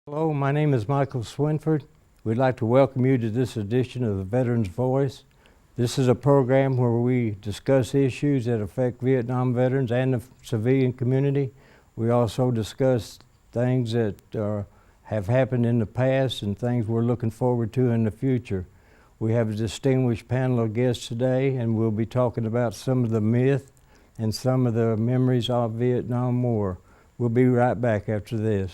Hello, my name is Michael Swinford. We'd like to welcome you to this edition of the Veterans Voice. This is a program where we discuss issues that affect Vietnam veterans and the civilian community. We also discuss things that have happened in the past and things we're looking forward to in the future. We have a distinguished panel of guests today, and we'll be talking about some of the myth and some of the memories of Vietnam War. We'll be right back after this.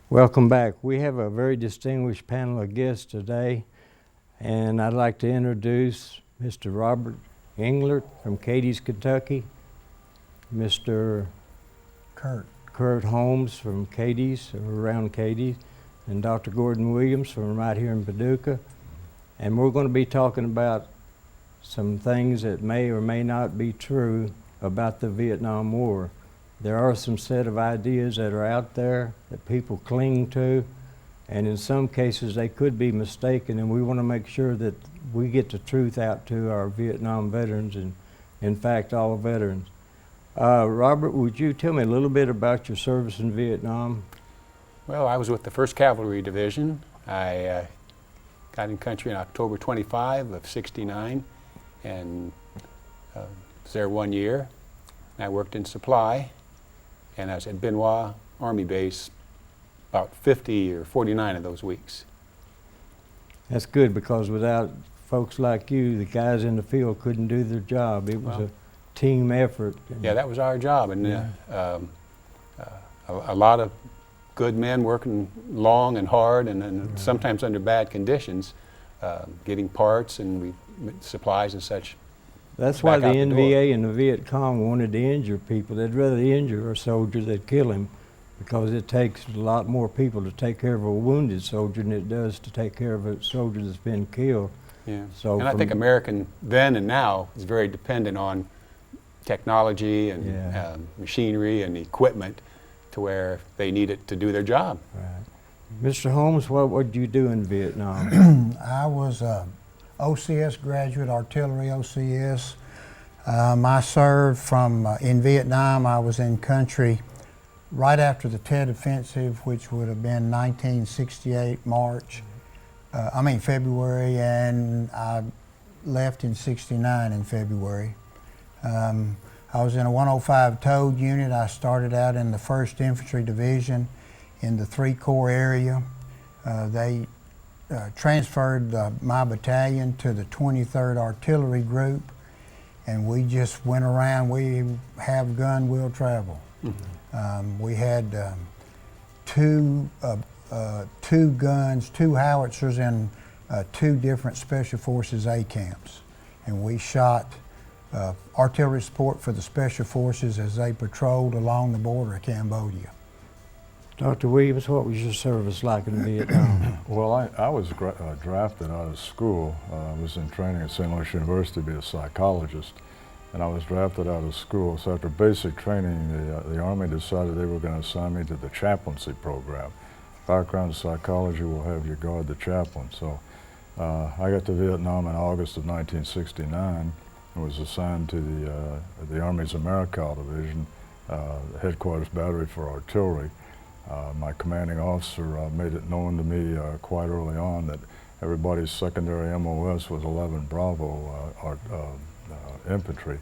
Welcome back. We have a very distinguished panel of guests today, and I'd like to introduce Mr. Robert Englert from Cadiz, Kentucky, Mr. Kurt Holmes from Cadiz, or around Cadiz, and Dr. Gordon Williams from right here in Paducah. And we're going to be talking about some things that may or may not be true about the Vietnam War. There are some set of ideas that are out there that people cling to, and in some cases they could be mistaken, and we want to make sure that we get the truth out to our Vietnam veterans and, in fact, all veterans. Robert, would you tell me a little bit about your service in Vietnam? Well, I was with the 1st Cavalry Division. I got in country on October 25 of '69 and was there 1 year. I worked in supply. And I was at Benoit Army Base about 50 or 49 of those weeks. That's good, because without folks like you, the guys in the field couldn't do their job. It was a team effort. Yeah, that was our job. And a lot of good men working long and hard and sometimes under bad conditions, getting parts and supplies and such. That's why the NVA and the Viet Cong wanted to injure people. They'd rather injure a soldier than kill him, because it takes a lot more people to take care of a wounded soldier than it does to take care of a soldier that's been killed. Yeah. So, and I think American then and now is very dependent on technology and machinery and equipment to where they need it to do their job. Right. Mr. Holmes, what did you do in Vietnam? I was OCS graduate, artillery OCS. I served in Vietnam. I was in country right after the Tet Offensive, which would have been 1968 February, and I left in '69 in February. I was in a 105 Toad unit. I started out in the 1st Infantry Division in the 3 Corps area. They transferred my battalion to the 23rd Artillery Group, and we just went around. We have gun, we'll travel. Mm-hmm. We had two guns, 2 howitzers in 2 different Special Forces A camps, and we shot artillery support for the Special Forces as they patrolled along the border of Cambodia. Dr. Williams, what was your service like in Vietnam? Well, I was drafted out of school. I was in training at St. Louis University to be a psychologist, and I was drafted out of school. So after basic training, the Army decided they were going to assign me to the chaplaincy program. Background in psychology will have you guard the chaplain. So I got to Vietnam in August of 1969 and was assigned to the Army's AmeriCal Division, the headquarters battery for artillery. My commanding officer made it known to me quite early on that everybody's secondary MOS was 11 Bravo infantry.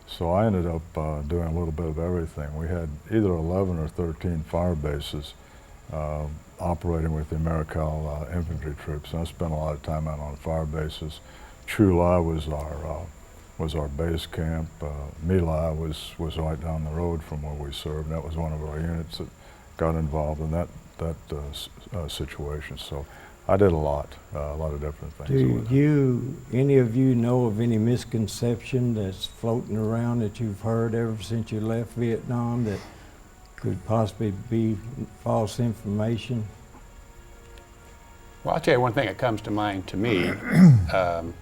So I ended up doing a little bit of everything. We had either 11 or 13 fire bases operating with the AmeriCal infantry troops, and I spent a lot of time out on fire bases. Chu Lai was our base camp. My Lai was right down the road from where we served. That was one of our units that got involved in that situation. So I did a lot of different things. Do any of you know of any misconception that's floating around that you've heard ever since you left Vietnam that could possibly be false information? Well, I'll tell you one thing that comes to mind to me, and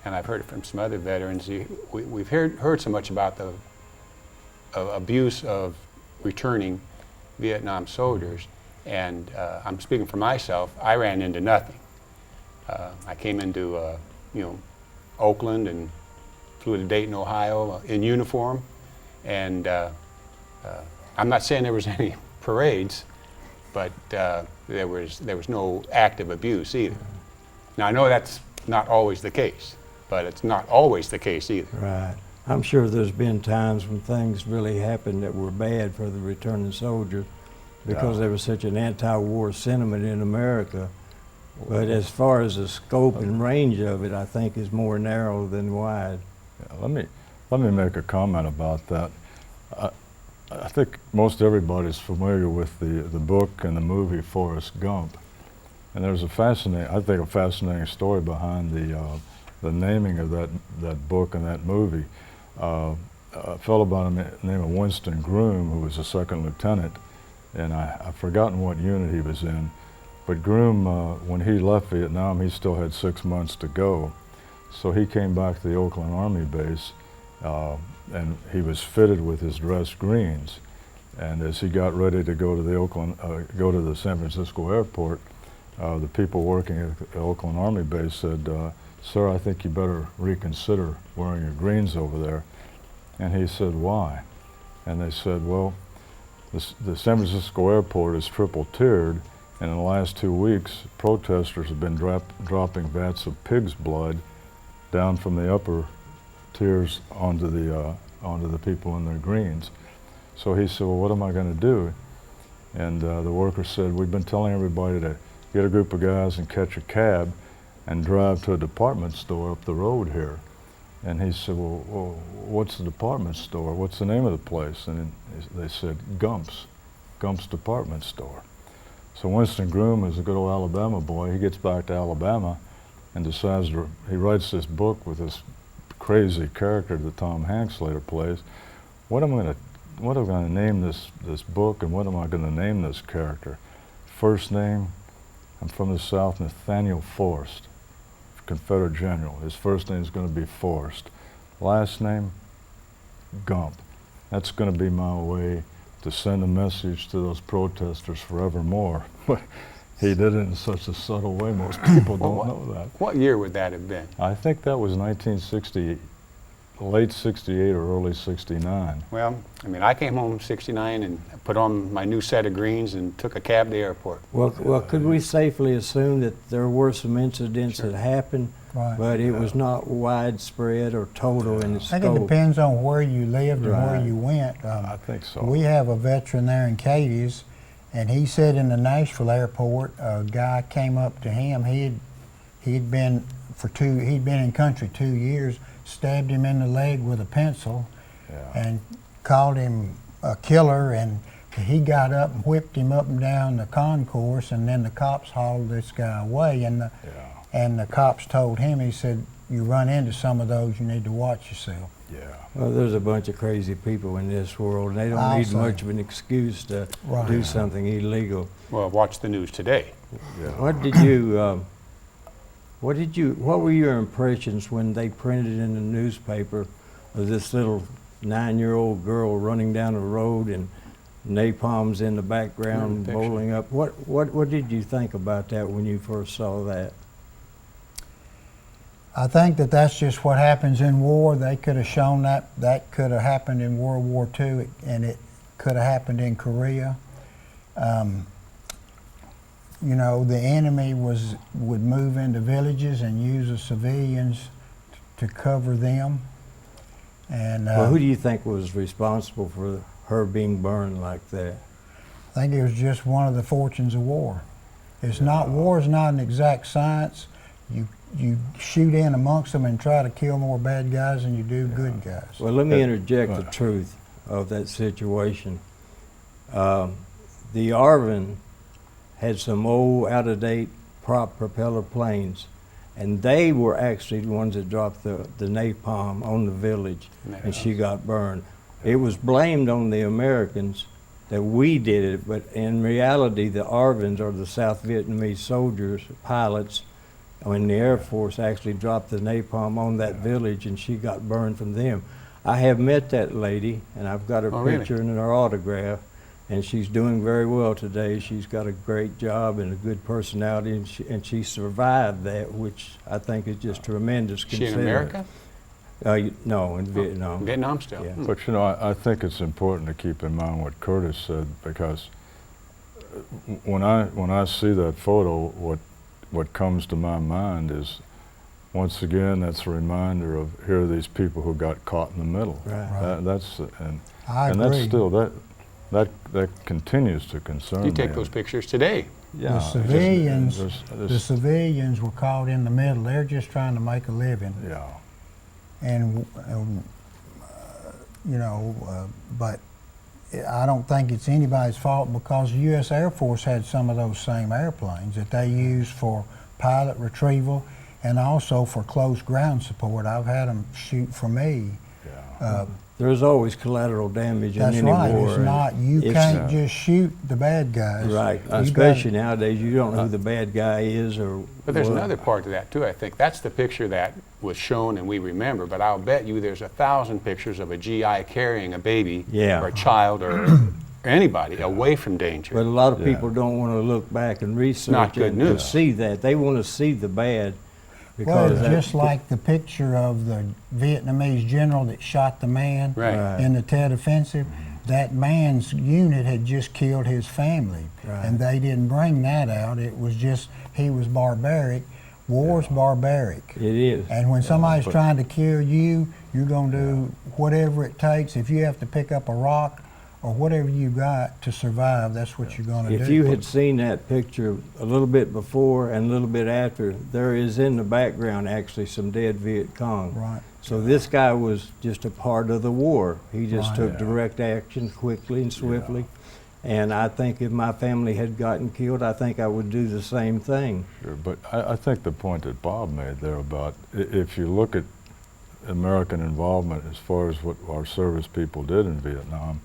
I've heard it from some other veterans. We've heard so much about the abuse of returning Vietnam soldiers, and I'm speaking for myself. I ran into nothing. I came into Oakland and flew to Dayton, Ohio in uniform, and I'm not saying there was any parades, but there was no active abuse either. Now I know that's not always the case, but it's not always the case either. Right. I'm sure there's been times when things really happened that were bad for the returning soldiers because there was such an anti-war sentiment in America. But as far as the scope and range of it, I think is more narrow than wide. Yeah, let me make a comment about that. I think most everybody's familiar with the book and the movie Forrest Gump, and there's a fascinating story behind the naming of that book and that movie. A fellow by the name of Winston Groom, who was a second lieutenant, and I've forgotten what unit he was in, but Groom, when he left Vietnam, he still had 6 months to go, so he came back to the Oakland Army base. And he was fitted with his dress greens. And as he got ready to go to the San Francisco airport, the people working at the Oakland Army base said, "Sir, I think you better reconsider wearing your greens over there." And he said, "Why?" And they said, "Well, the San Francisco airport is triple tiered, and in the last 2 weeks, protesters have been dropping vats of pig's blood down from the upper tiers onto the people in their greens." So he said, "Well, what am I going to do?" And the worker said, "We've been telling everybody to get a group of guys and catch a cab and drive to a department store up the road here." And he said, well, what's the department store? What's the name of the place? And they said, Gump's Department Store. So Winston Groom is a good old Alabama boy. He gets back to Alabama and decides he writes this book with this crazy character that Tom Hanks later plays. What am I going to name this book, and what am I going to name this character? First name, I'm from the South, Nathaniel Forrest, Confederate general. His first name is going to be Forrest. Last name, Gump. That's going to be my way to send a message to those protesters forevermore. But he did it in such a subtle way, most people don't know that. What year would that have been? I think that was 1968, late 68 or early 69. Well, I mean, I came home in '69 and put on my new set of greens and took a cab to the airport. Well, could we safely assume that there were some incidents that happened, Right. but it was not widespread or total in its I scope? think it depends on where you lived and where Right. you went. I think so. We have a veteran there in Cadiz, and he said in the Nashville airport, a guy came up to him. He'd been in country 2 years, stabbed him in the leg with a pencil, and called him a killer. And he got up and whipped him up and down the concourse, and then the cops hauled this guy away. And the cops told him, he said, "You run into some of those, you need to watch yourself." Yeah. Well, there's a bunch of crazy people in this world, and they don't I'll need say. much of an excuse to Right. do something illegal. Well, watch the news today. Yeah. What were your impressions when they printed in the newspaper of this little 9-year-old girl running down the road and napalm's in the background Picture. bowling up? What did you think about that when you first saw that? I think that that's just what happens in war. They could have shown that could have happened in World War II, and it could have happened in Korea. You know, the enemy would move into villages and use the civilians to cover them. And Well, who do you think was responsible for her being burned like that? I think it was just one of the fortunes of war. War is not an exact science. You shoot in amongst them and try to kill more bad guys than you do good guys. Well, let me interject the truth of that situation. The ARVN had some old, out-of-date prop propeller planes. And they were actually the ones that dropped the napalm on the village, and she got burned. It was blamed on the Americans that we did it, but in reality, the ARVNs, or the South Vietnamese soldiers, pilots, in the Air Force, actually dropped the napalm on that village, and she got burned from them. I have met that lady, and I've got her picture and her autograph, and she's doing very well today. She's got a great job and a good personality, and she survived that, which I think is just tremendous. She in America? No, in Vietnam. Vietnam still. Yeah. But you know, I think it's important to keep in mind what Curtis said, because when I see that photo, what comes to my mind is, once again, that's a reminder of, here are these people who got caught in the middle. Right. I agree. That's still that continues to concern me. You take those pictures today. Yeah, the civilians were caught in the middle. They're just trying to make a living. Yeah. And you know, but I don't think it's anybody's fault, because the U.S. Air Force had some of those same airplanes that they used for pilot retrieval and also for close ground support. I've had them shoot for me. Yeah. There's always collateral damage in any That's right. war. It's not, you can't just shoot the bad guys. Right. You Especially nowadays, you don't know who the bad guy is or. But there's what. another part to that too, I think. That's the picture that was shown and we remember, but I'll bet you there's 1,000 pictures of a GI carrying a baby or a child or anybody away from danger. But a lot of people don't want to look back and research Not good to news. see that. They want to see the bad. Well, Because just like the picture of the Vietnamese general that shot the man Right. in the Tet Offensive, that man's unit had just killed his family, and they didn't bring that out. It was just, he was barbaric. War's barbaric. It is. And when somebody's trying to kill you, you're going to do whatever it takes. If you have to pick up a rock or whatever you got to survive, that's what you're going to do. If you had seen that picture a little bit before and a little bit after, there is in the background actually some dead Viet Cong. Right. So this guy was just a part of the war. He just Right. took direct action quickly and swiftly. And I think if my family had gotten killed, I think I would do the same thing. Sure, but I think the point that Bob made there about, if you look at American involvement as far as what our service people did in Vietnam,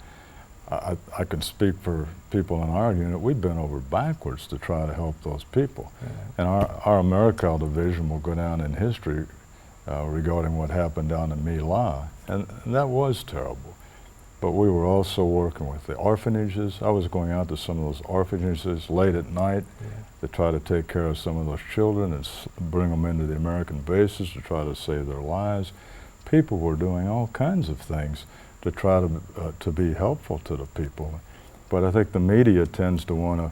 I can speak for people in our unit. We bent over backwards to try to help those people. And our AmeriCal division will go down in history regarding what happened down in My Lai, and that was terrible. But we were also working with the orphanages. I was going out to some of those orphanages late at night to try to take care of some of those children and bring them into the American bases to try to save their lives. People were doing all kinds of things to try to be helpful to the people. But I think the media tends to want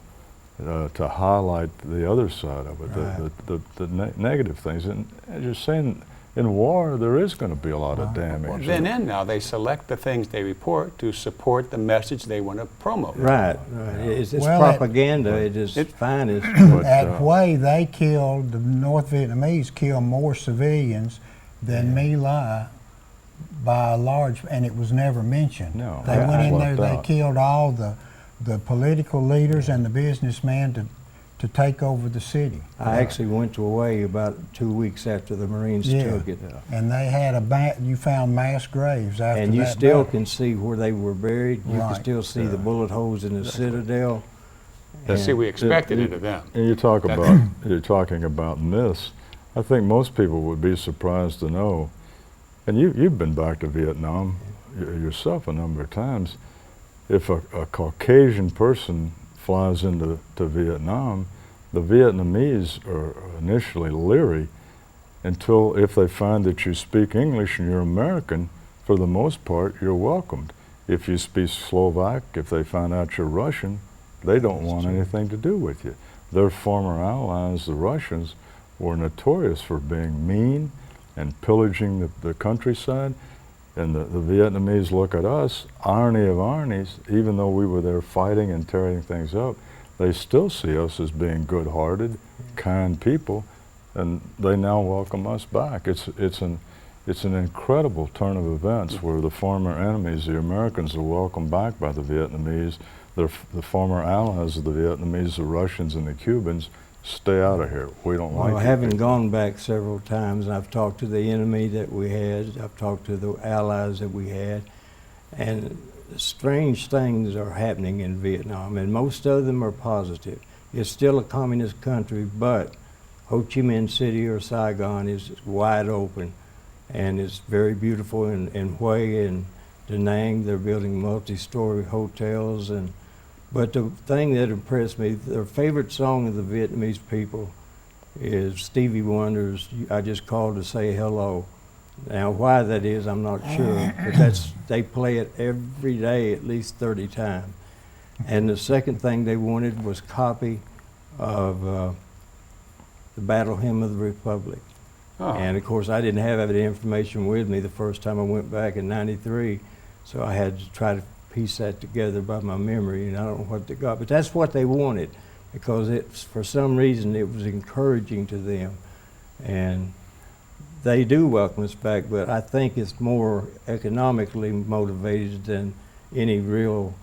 to highlight the other side of it, the negative things. And as you're saying, in war, there is going to be a lot of damage. Well, then and now, they select the things they report to support the message they want to promote. Right. It's Well, propaganda at its finest. At Hue, they killed, the North Vietnamese killed more civilians than My Lai by a large, and it was never mentioned. No, They went in there, left they out. killed all the political leaders and the businessmen to take over the city. I actually went to Hawaii about 2 weeks after the Marines took it. And they had you found mass graves after that. And you still battle. can see where they were buried. You can Right. still see the bullet holes in the citadel. See, we expected it of them. And you're talking about myths. I think most people would be surprised to know, and you've been back to Vietnam yourself a number of times, if a Caucasian person flies into Vietnam, the Vietnamese are initially leery until, if they find that you speak English and you're American, for the most part, you're welcomed. If you speak Slovak, if they find out you're Russian, they don't want anything to do with you. Their former allies, the Russians, were notorious for being mean and pillaging the countryside. And the Vietnamese look at us, irony of ironies, even though we were there fighting and tearing things up, they still see us as being good-hearted, kind people, and they now welcome us back. It's an incredible turn of events where the former enemies, the Americans, are welcomed back by the Vietnamese. The former allies of the Vietnamese, the Russians and the Cubans, stay out of here. We don't like Well, you having people." gone back several times, I've talked to the enemy that we had, I've talked to the allies that we had, and strange things are happening in Vietnam, and most of them are positive. It's still a communist country, but Ho Chi Minh City or Saigon is wide open, and it's very beautiful in Hue and Da Nang. They're building multi-story hotels, but the thing that impressed me, their favorite song of the Vietnamese people is Stevie Wonder's "I Just Called to Say Hello." Now, why that is, I'm not sure, but they play it every day at least 30 times. And the second thing they wanted was copy of the Battle Hymn of the Republic. Oh. And of course, I didn't have that information with me the first time I went back in '93, so I had to try to piece that together by my memory, and I don't know what they got, but that's what they wanted, because for some reason it was encouraging to them. And they do welcome us back, but I think it's more economically motivated than any real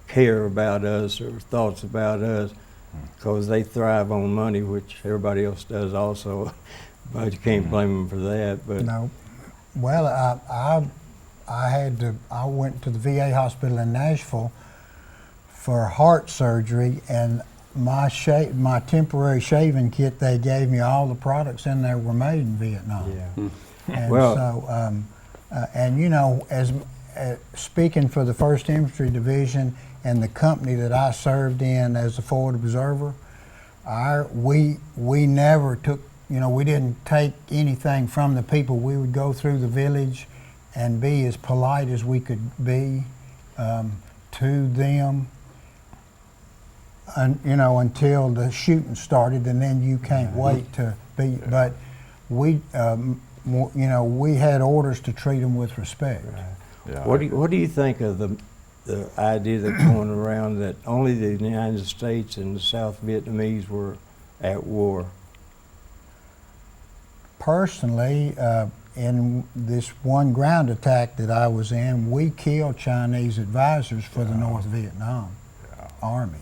care about us or thoughts about us, because they thrive on money, which everybody else does also. But you can't blame them for that. But No. Well, I went to the VA hospital in Nashville for heart surgery, and my temporary shaving kit, they gave me all the products in there were made in Vietnam. yeah. And Well- so, and you know, as speaking for the 1st Infantry Division and the company that I served in as a forward observer, we never took, you know, we didn't take anything from the people. We would go through the village and be as polite as we could be to them, and you know, until the shooting started, and then you can't wait to be. But we, you know, we had orders to treat them with respect. Yeah, What do you think of the idea that's going around that only the United States and the South Vietnamese were at war? Personally, in this one ground attack that I was in, we killed Chinese advisors for the North Vietnam Army.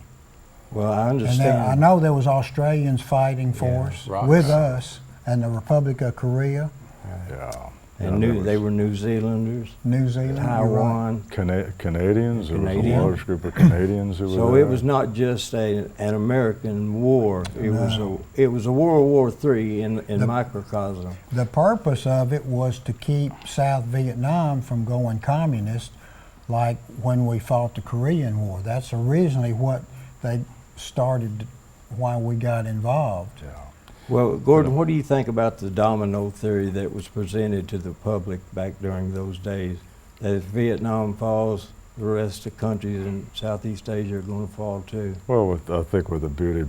Well, I And understand. I know there was Australians fighting for us, Rocks. with us, and the Republic of Korea, yeah. And Yeah, they were New Zealanders, New Zealand. you're right. Taiwan. Canadians. There was a Canadian. large group of Canadians who were So there. it was not just an American war. It was a World War III in microcosm. The purpose of it was to keep South Vietnam from going communist, like when we fought the Korean War. That's originally what they started, why we got involved. Yeah. Well, Gordon, what do you think about the domino theory that was presented to the public back during those days? That if Vietnam falls, the rest of the countries in Southeast Asia are going to fall too. Well, I think with the beauty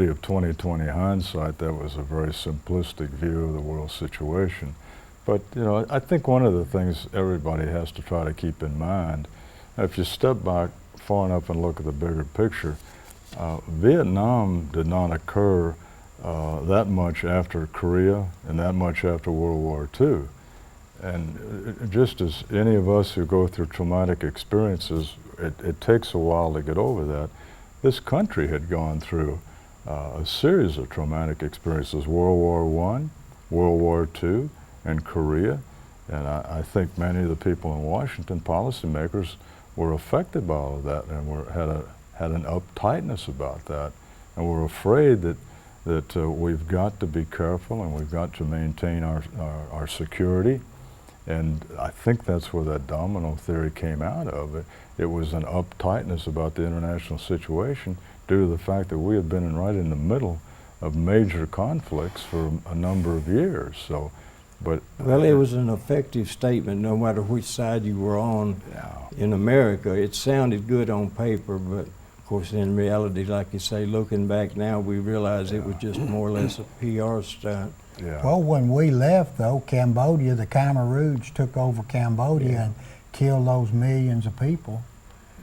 of 2020 hindsight, that was a very simplistic view of the world situation. But you know, I think one of the things everybody has to try to keep in mind, if you step back far enough and look at the bigger picture, Vietnam did not occur that much after Korea and that much after World War II. And just as any of us who go through traumatic experiences, it takes a while to get over that. This country had gone through a series of traumatic experiences: World War I, World War II, and Korea. And I think many of the people in Washington, policymakers, were affected by all of that, and had an uptightness about that, and were afraid that we've got to be careful and we've got to maintain our security. And I think that's where that domino theory came out of. It was an uptightness about the international situation due to the fact that we had been right in the middle of major conflicts for a number of years. So, but Well, it was an effective statement no matter which side you were on. In America. It sounded good on paper, but of course in reality, like you say, looking back now, we realize it was just more or less a PR stunt. yeah. Well, when we left, though, Cambodia, the Khmer Rouge took over Cambodia and killed those millions of people.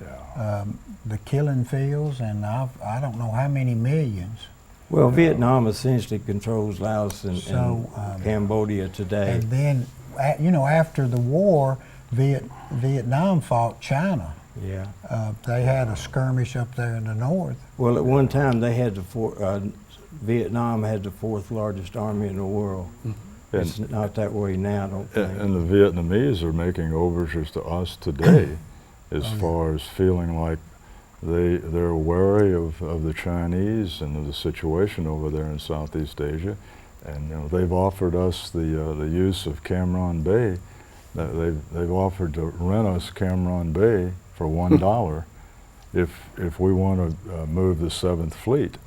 Yeah. The killing fields, and I don't know how many millions. Well, Vietnam essentially controls Laos and So, Cambodia today. And then, you know, after the war, Vietnam fought China Yeah. They had a skirmish up there in the north. Well, at one time they had Vietnam had the fourth largest army in the world. It's not that way now, I don't think. And the Vietnamese are making overtures to us today as far as feeling like they're wary of the Chinese and of the situation over there in Southeast Asia. And you know, they've offered us the use of Cam Ranh Bay. They've offered to rent us Cam Ranh Bay for $1 if we want to move the 7th Fleet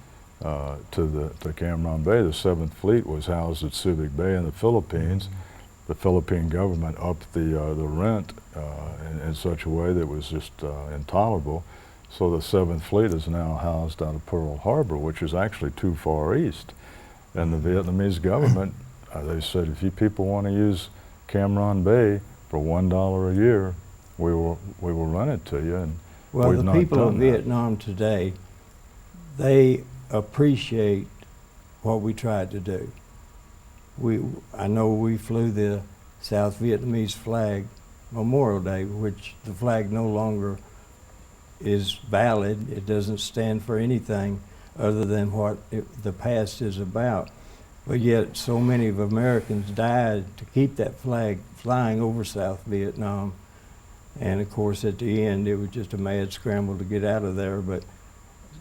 to Cam Ranh Bay. The 7th Fleet was housed at Subic Bay in the Philippines. The Philippine government upped the rent in such a way that it was just intolerable. So the 7th Fleet is now housed out of Pearl Harbor, which is actually too far east. And the Vietnamese government, they said, if you people want to use Cam Ranh Bay for $1 a year, we will rent it to you. And well, we've the not people of done that. Vietnam today, they appreciate what we tried to do. I know we flew the South Vietnamese flag Memorial Day, which the flag no longer is valid. It doesn't stand for anything other than what the past is about. But yet so many of Americans died to keep that flag flying over South Vietnam. And of course at the end it was just a mad scramble to get out of there. But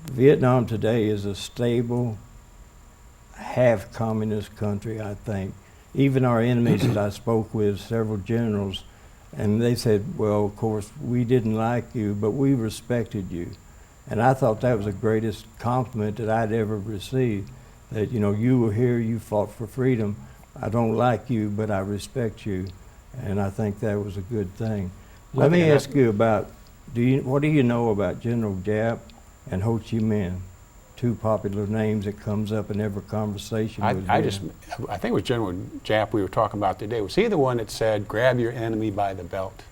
Vietnam today is a stable, half communist country, I think. Even our enemies that I spoke with, several generals, and they said, well, of course, we didn't like you, but we respected you. And I thought that was the greatest compliment that I'd ever received, that, you know, you were here, you fought for freedom. I don't like you, but I respect you. And I think that was a good thing. Let me ask you about, what do you know about General Giap and Ho Chi Minh? Two popular names that comes up in every conversation. I think it was General Giap we were talking about today. Was he the one that said, grab your enemy by the belt?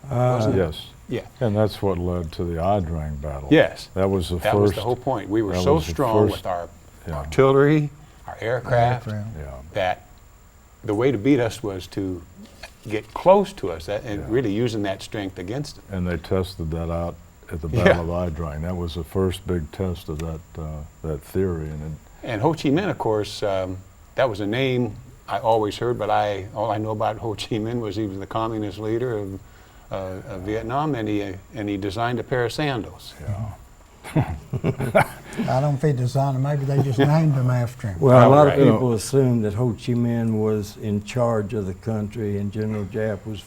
Yes. Yeah. And that's what led to the Adrang battle. Yes. That was the first. That was the whole point. We were so strong with our artillery, our aircraft, that the way to beat us was to get close to us and really using that strength against them. And they tested that out at the Battle of Adrang. That was the first big test of that theory. And Ho Chi Minh, of course, that was a name I always heard, but all I know about Ho Chi Minh was he was the communist leader of Vietnam, and he designed a pair of sandals. Yeah. I don't think designed them. Maybe they just named them after him. Well, a lot of people assume that Ho Chi Minh was in charge of the country and General Giap was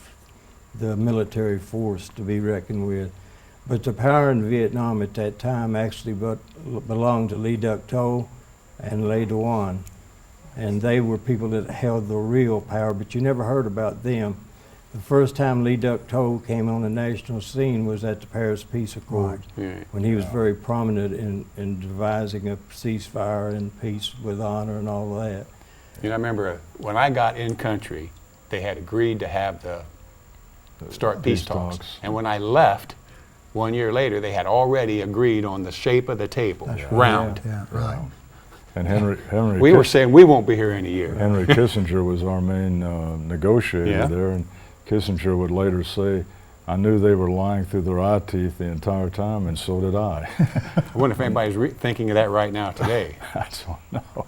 the military force to be reckoned with. But the power in Vietnam at that time actually belonged to Le Duc Tho and Le Duan. And they were people that held the real power, but you never heard about them. The first time Le Duc Tho came on the national scene was at the Paris Peace Accords, when he was very prominent in devising a ceasefire and peace with honor and all that. You know, I remember when I got in country, they had agreed to have start peace talks. And when I left, 1 year later, they had already agreed on the shape of the table, round. Yeah, right. And Henry we were saying we won't be here in a year. Henry Kissinger was our main negotiator there, and Kissinger would later say, I knew they were lying through their eye teeth the entire time, and so did I. I wonder if anybody's thinking of that right now today. I don't know.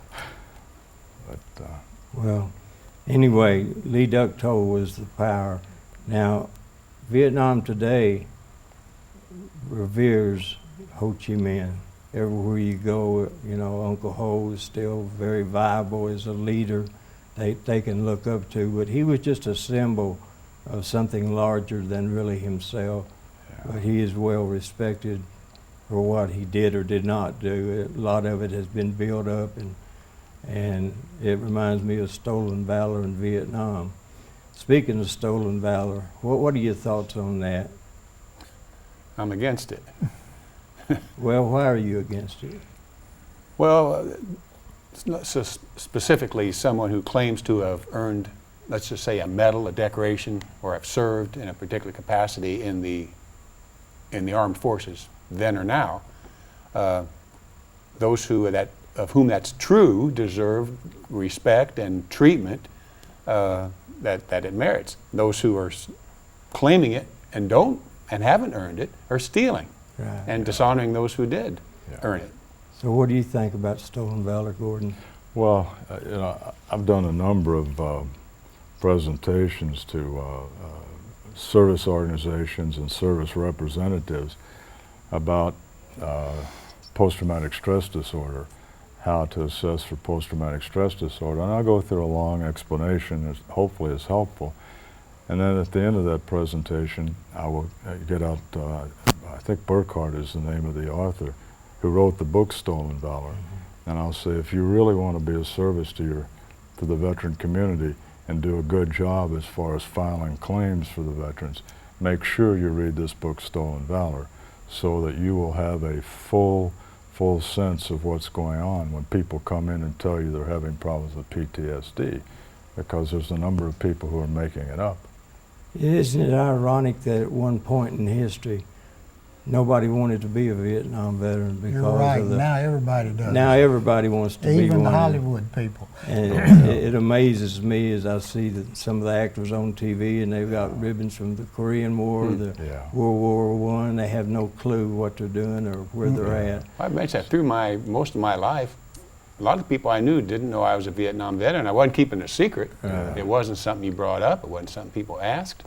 But, well, anyway, Le Duc Tho was the power. Now, Vietnam today reveres Ho Chi Minh. Everywhere you go, you know, Uncle Ho is still very viable as a leader they can look up to, but he was just a symbol of something larger than really himself. But he is well respected for what he did or did not do. A lot of it has been built up, and it reminds me of stolen valor in Vietnam. Speaking of stolen valor, what are your thoughts on that? I'm against it. Well, why are you against it? Well, specifically someone who claims to have earned, let's just say, a medal, a decoration, or have served in a particular capacity in the armed forces, then or now. Those of whom that's true deserve respect and treatment that it merits. Those who are claiming it and don't and haven't earned it are stealing Right. and dishonoring those who did Yeah. earn it. So what do you think about stolen valor, Gordon? Well, you know, I've done a number of presentations to service organizations and service representatives about post-traumatic stress disorder, how to assess for post-traumatic stress disorder. And I'll go through a long explanation that hopefully is helpful. And then at the end of that presentation, I will get out, I think Burkhardt is the name of the author, who wrote the book Stolen Valor. And I'll say, if you really want to be of service to the veteran community and do a good job as far as filing claims for the veterans, make sure you read this book Stolen Valor, so that you will have a full sense of what's going on when people come in and tell you they're having problems with PTSD, because there's a number of people who are making it up. Isn't it ironic that at one point in history, nobody wanted to be a Vietnam veteran because You're right. of the... Now everybody does. Now everybody wants to be Even one. the Hollywood people. And it amazes me as I see that some of the actors on TV, and they've got ribbons from the Korean War, the Yeah. World War I. They have no clue what they're doing or where they're at. I mentioned that through most of my life, a lot of people I knew didn't know I was a Vietnam veteran. I wasn't keeping it a secret. It wasn't something you brought up. It wasn't something people asked.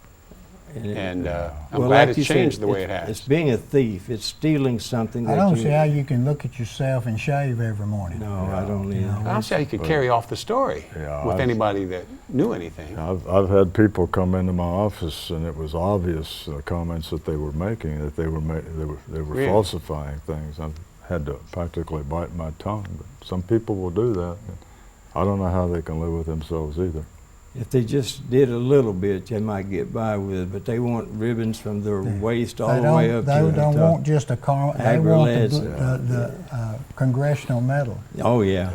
And I'm Well, glad like it's you said, changed the way it has. It's being a thief. It's stealing something that I don't you... see how you can look at yourself and shave every morning. No, I don't You either. know, I don't see how you could carry off the story Yeah, with I've- anybody that knew anything. I've had people come into my office, and it was obvious comments that they were making, that they were Really? falsifying things. I've had to practically bite my tongue, but some people will do that. I don't know how they can live with themselves either. If they just did a little bit, they might get by with it, but they want ribbons from their waist all the way up They to the don't top. want just a car. They want Agrolets. the congressional medal. Oh, yeah.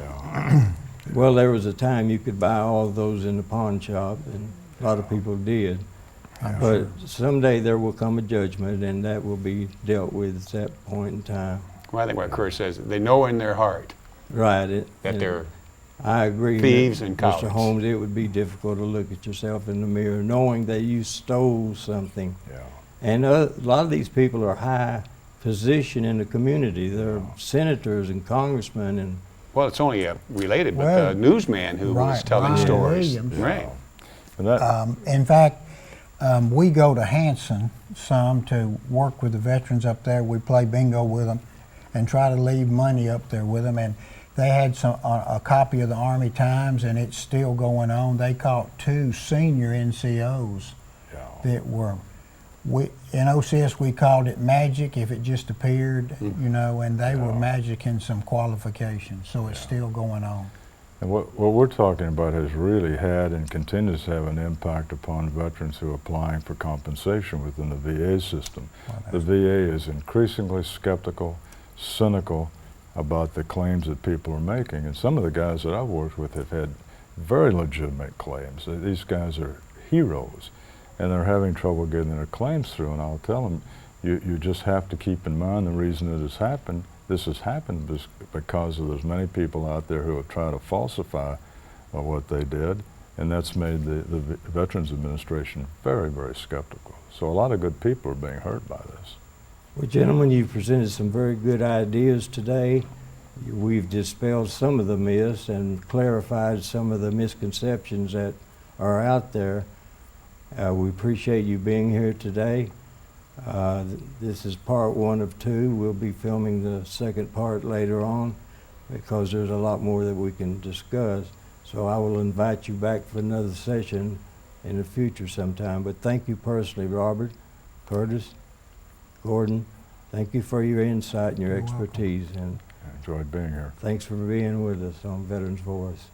Well, there was a time you could buy all of those in the pawn shop, and a lot of people did. But someday there will come a judgment, and that will be dealt with at that point in time. Well, I think what Kurt says, they know in their heart Right. that they're I agree. thieves that, and Mr. cowards. Holmes, it would be difficult to look at yourself in the mirror knowing that you stole something. Yeah. And a lot of these people are high position in the community. They're senators and congressmen and... well, it's only related, but Well, the newsman who was right, telling Ron stories. Williams. Right. And that, In fact, we go to Hanson some to work with the veterans up there. We play bingo with them and try to leave money up there with them. And they had a copy of the Army Times, and it's still going on. They caught 2 senior NCOs that were, in OCS we called it magic if it just appeared, you know, and they were magic in some qualifications. So it's still going on. and what we're talking about has really had and continues to have an impact upon veterans who are applying for compensation within the VA system. The VA is increasingly skeptical, cynical about the claims that people are making. And some of the guys that I've worked with have had very legitimate claims. These guys are heroes, and they're having trouble getting their claims through. And I'll tell them, you just have to keep in mind the reason that this has happened because there's many people out there who have tried to falsify what they did, and that's made the Veterans Administration very, very skeptical. So a lot of good people are being hurt by this. Well, gentlemen, you've presented some very good ideas today. We've dispelled some of the myths and clarified some of the misconceptions that are out there. We appreciate you being here today. This is part 1 of 2. We'll be filming the second part later on because there's a lot more that we can discuss. So I will invite you back for another session in the future sometime. But thank you personally, Robert, Curtis, Gordon. Thank you for your insight and your expertise. And I enjoyed being here. thanks for being with us on Veterans Voice.